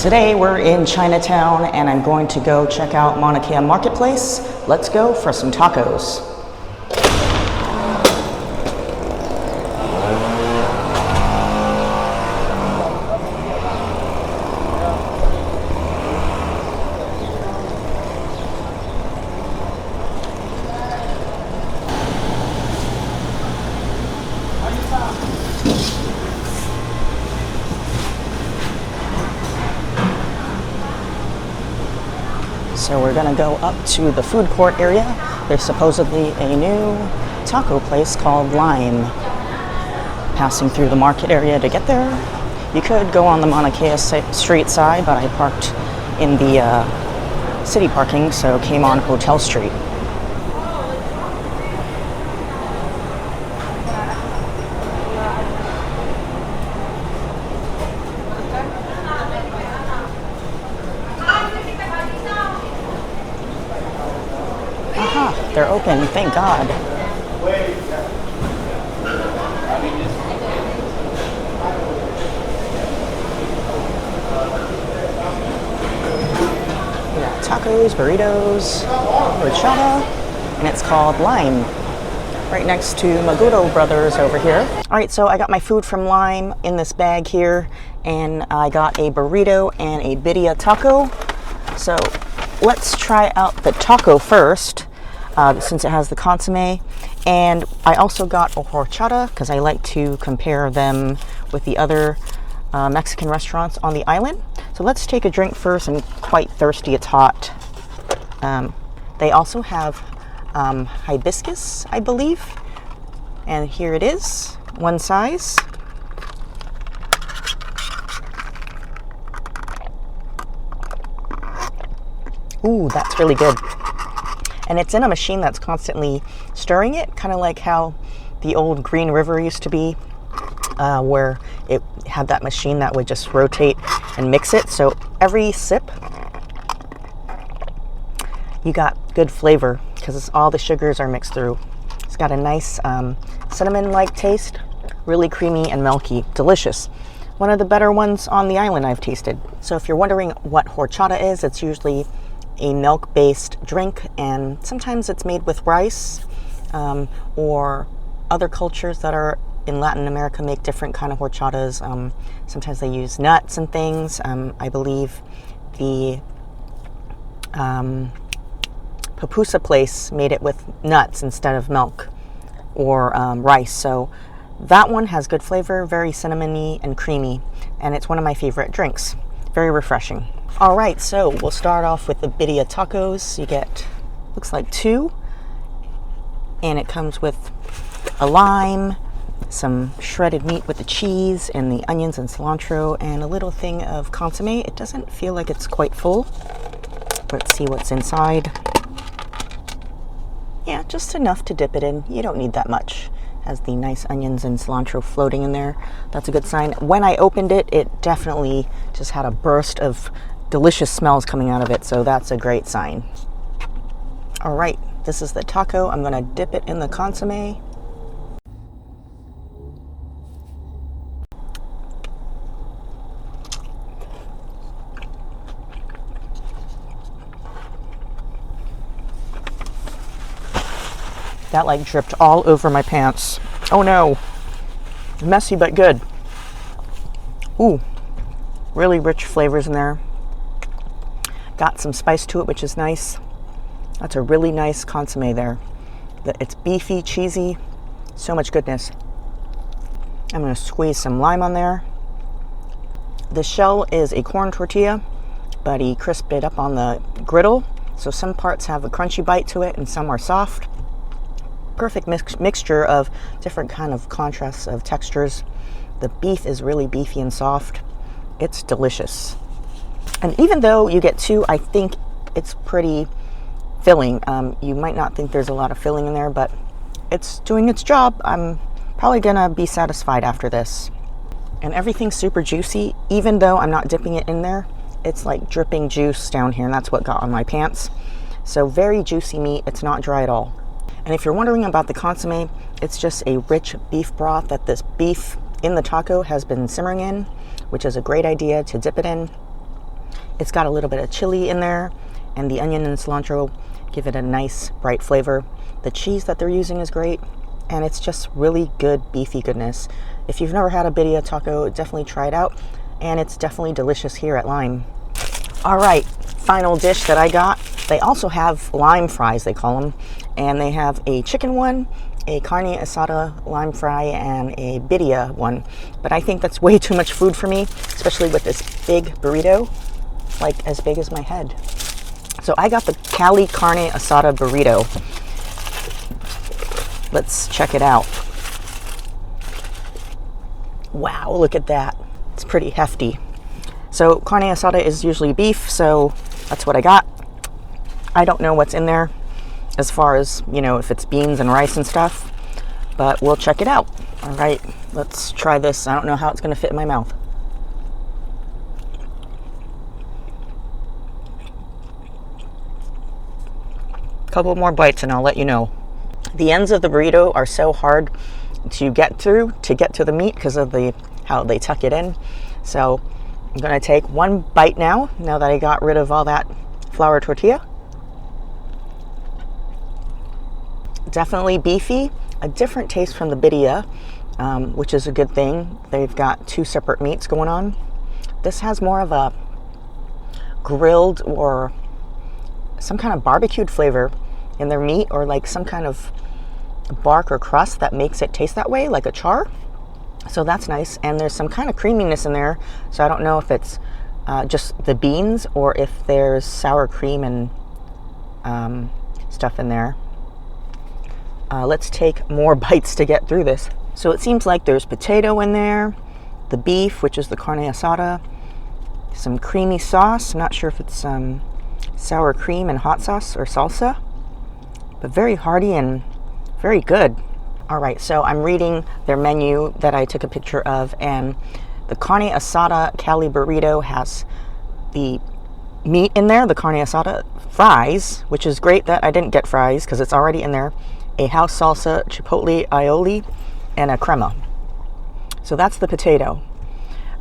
Today we're in Chinatown and I'm going to go check out Maunakea Marketplace. Let's go for some tacos. So we're gonna go up to the food court area. There's supposedly a new taco place called Lime. Passing through the market area to get there. You could go on the Maunakea Street side, but I parked in the city parking, so came on Hotel Street. They're open, thank God. We got tacos, burritos, horchata, and it's called Lime. Right next to Magudo Brothers over here. All right, so I got my food from Lime in this bag here, and I got a burrito and a Bia Taco. So let's try out the taco first. Since it has the consomme, and I also got a horchata because I like to compare them with the other Mexican restaurants on the island. So let's take a drink first. I'm quite thirsty, it's hot. They also have hibiscus, I believe, and here it is, one size. Ooh, that's really good. And it's in a machine that's constantly stirring it, kind of like how the old Green River used to be, where it had that machine that would just rotate and mix it. So every sip, you got good flavor because all the sugars are mixed through. It's got a nice cinnamon-like taste, really creamy and milky, delicious. One of the better ones on the island I've tasted. So if you're wondering what horchata is, it's usually a milk-based drink, and sometimes it's made with rice, or other cultures that are in Latin America make different kind of horchatas. Sometimes they use nuts and things. I believe the pupusa place made it with nuts instead of milk or rice. So that one has good flavor, very cinnamony and creamy, and it's one of my favorite drinks. Very refreshing. All right, so we'll start off with the Bia tacos. You get, looks like 2, and it comes with a lime, some shredded meat with the cheese and the onions and cilantro, and a little thing of consomme. It doesn't feel like it's quite full. Let's see what's inside. Yeah, just enough to dip it in. You don't need that much. Has the nice onions and cilantro floating in there. That's a good sign. When I opened it, it definitely just had a burst of delicious smells coming out of it, so that's a great sign. All right, this is the taco. I'm gonna dip it in the consomme. That like dripped all over my pants. Oh no, messy but good. Ooh, really rich flavors in there. Got some spice to it, which is nice. That's a really nice consomme there. It's beefy, cheesy, so much goodness. I'm gonna squeeze some lime on there. The shell is a corn tortilla, but he crisped it up on the griddle. So some parts have a crunchy bite to it and some are soft. Perfect mixture of different kind of contrasts of textures. The beef is really beefy and soft. It's delicious. And even though you get 2, I think it's pretty filling. You might not think there's a lot of filling in there, but it's doing its job. I'm probably gonna be satisfied after this. And everything's super juicy, even though I'm not dipping it in there. It's like dripping juice down here, and that's what got on my pants. So very juicy meat. It's not dry at all. And if you're wondering about the consomme, it's just a rich beef broth that this beef in the taco has been simmering in, which is a great idea to dip it in. It's got a little bit of chili in there, and the onion and cilantro give it a nice bright flavor. The cheese that they're using is great, and it's just really good beefy goodness. If you've never had a Bia Taco, definitely try it out, and it's definitely delicious here at Lime. All right, final dish that I got. They also have lime fries, they call them, and they have a chicken one, a Carne Assada lime fry, and a Bia one. But I think that's way too much food for me, especially with this big burrito, like as big as my head. So I got the Cali Carne Assada burrito. Let's check it out. Wow, look at that. It's pretty hefty. So Carne Assada is usually beef, so that's what I got. I don't know what's in there as far as, you know, if it's beans and rice and stuff, but we'll check it out. All right, let's try this. I don't know how it's going to fit in my mouth. Couple more bites and I'll let you know. The ends of the burrito are so hard to get through to get to the meat because of how they tuck it in. So I'm going to take one bite now that I got rid of all that flour tortilla. Definitely beefy, a different taste from the Bia, which is a good thing. They've got two separate meats going on. This has more of a grilled or some kind of barbecued flavor in their meat, or like some kind of bark or crust that makes it taste that way, like a char. So that's nice, and there's some kind of creaminess in there, so I don't know if it's just the beans or if there's sour cream and stuff in there. Let's take more bites to get through this. So it seems like there's potato in there, the beef, which is the Carne Assada, some creamy sauce. I'm not sure if it's sour cream and hot sauce or salsa, but very hearty and very good. All right, so I'm reading their menu that I took a picture of, and the Carne Assada Cali burrito has the meat in there, the Carne Assada, fries, which is great that I didn't get fries because it's already in there, a house salsa, chipotle aioli, and a crema. So that's the potato.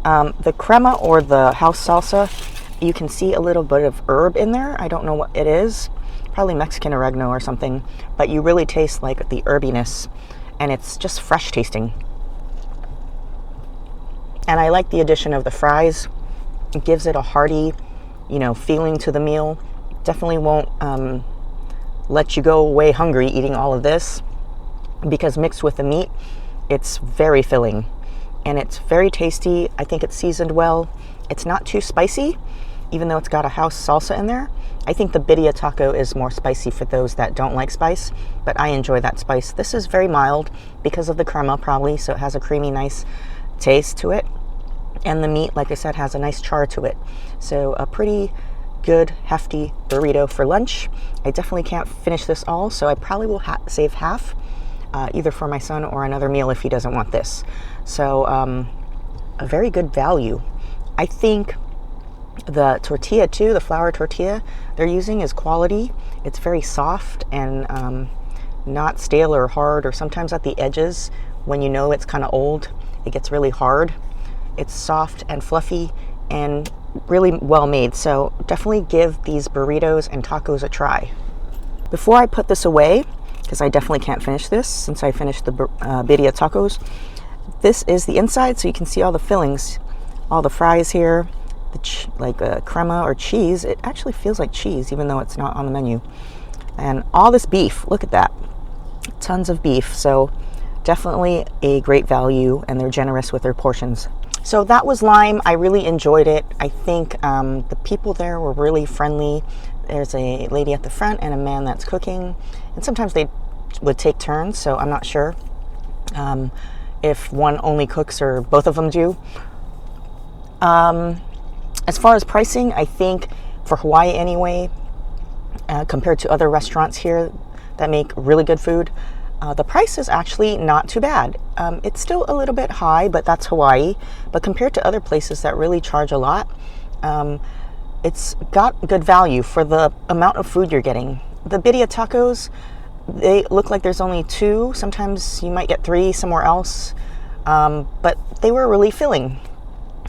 The crema or the house salsa, you can see a little bit of herb in there. I don't know what it is. Probably Mexican oregano or something, but you really taste like the herbiness, and it's just fresh tasting. And I like the addition of the fries. It gives it a hearty, you know, feeling to the meal. Definitely won't let you go away hungry eating all of this, because mixed with the meat, it's very filling and it's very tasty. I think it's seasoned well. It's not too spicy, even though it's got a house salsa in there. I think the Bia Taco is more spicy for those that don't like spice, but I enjoy that spice. This is very mild because of the crema probably, so it has a creamy, nice taste to it. And the meat, like I said, has a nice char to it. So a pretty good, hefty burrito for lunch. I definitely can't finish this all, so I probably will save half, either for my son or another meal if he doesn't want this. So a very good value. I think the tortilla too, the flour tortilla they're using is quality. It's very soft and not stale or hard, or sometimes at the edges when you know it's kind of old, it gets really hard. It's soft and fluffy and really well made. So definitely give these burritos and tacos a try. Before I put this away, because I definitely can't finish this since I finished the Bia tacos, this is the inside, so you can see all the fillings, all the fries here, like crema or cheese. It actually feels like cheese even though it's not on the menu. And all this beef, look at that, tons of beef. So definitely a great value, and they're generous with their portions. So that was Lime. I really enjoyed it. I think the people there were really friendly. There's a lady at the front and a man that's cooking, and sometimes they would take turns, so I'm not sure if one only cooks or both of them do. As far as pricing, I think for Hawaii anyway, compared to other restaurants here that make really good food, the price is actually not too bad. It's still a little bit high, but that's Hawaii. But compared to other places that really charge a lot, it's got good value for the amount of food you're getting. The Bia tacos, they look like there's only 2. Sometimes you might get 3 somewhere else, but they were really filling.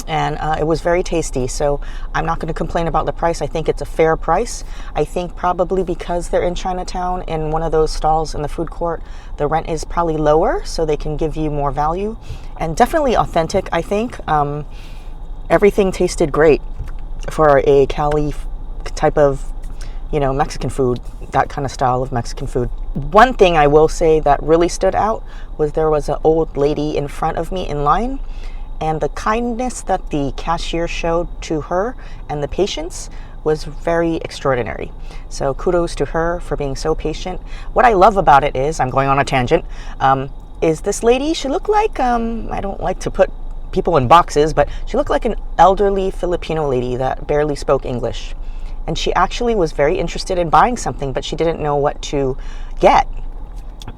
and it was very tasty. So I'm not going to complain about the price. I think it's a fair price. I think probably because they're in Chinatown, in one of those stalls in the food court, the rent is probably lower, so they can give you more value, and definitely authentic. I think everything tasted great for a Cali type of, you know, Mexican food, that kind of style of Mexican food. One thing I will say that really stood out was there was an old lady in front of me in line, and the kindness that the cashier showed to her and the patients was very extraordinary. So kudos to her for being so patient. What I love about it is, I'm going on a tangent, is this lady, she looked like, I don't like to put people in boxes, but she looked like an elderly Filipino lady that barely spoke English. And she actually was very interested in buying something, but she didn't know what to get.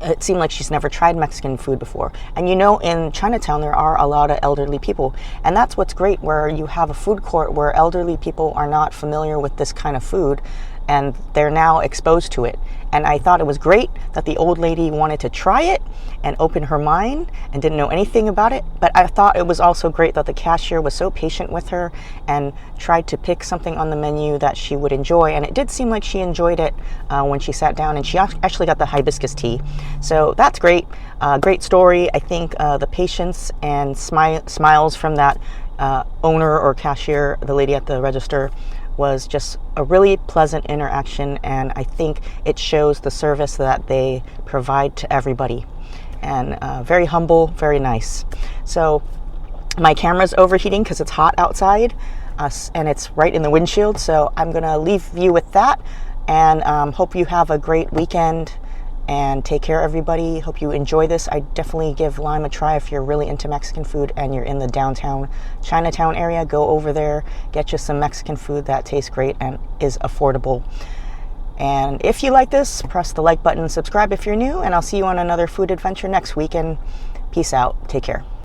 It seemed like she's never tried Mexican food before. And you know, in Chinatown, there are a lot of elderly people. And that's what's great, where you have a food court where elderly people are not familiar with this kind of food, and they're now exposed to it. And I thought it was great that the old lady wanted to try it and open her mind and didn't know anything about it. But I thought it was also great that the cashier was so patient with her and tried to pick something on the menu that she would enjoy. And it did seem like she enjoyed it when she sat down, and she actually got the hibiscus tea. So that's great. Great story. I think the patience and smiles from that owner or cashier, the lady at the register, was just a really pleasant interaction, and I think it shows the service that they provide to everybody. And very humble, very nice. So my camera's overheating because it's hot outside, and it's right in the windshield, so I'm gonna leave you with that, and hope you have a great weekend, and take care, everybody. Hope you enjoy this. I definitely give Lime a try if you're really into Mexican food and you're in the downtown Chinatown area. Go over there, get you some Mexican food that tastes great and is affordable. And if you like this, press the like button, subscribe if you're new, and I'll see you on another food adventure next week, and peace out. Take care.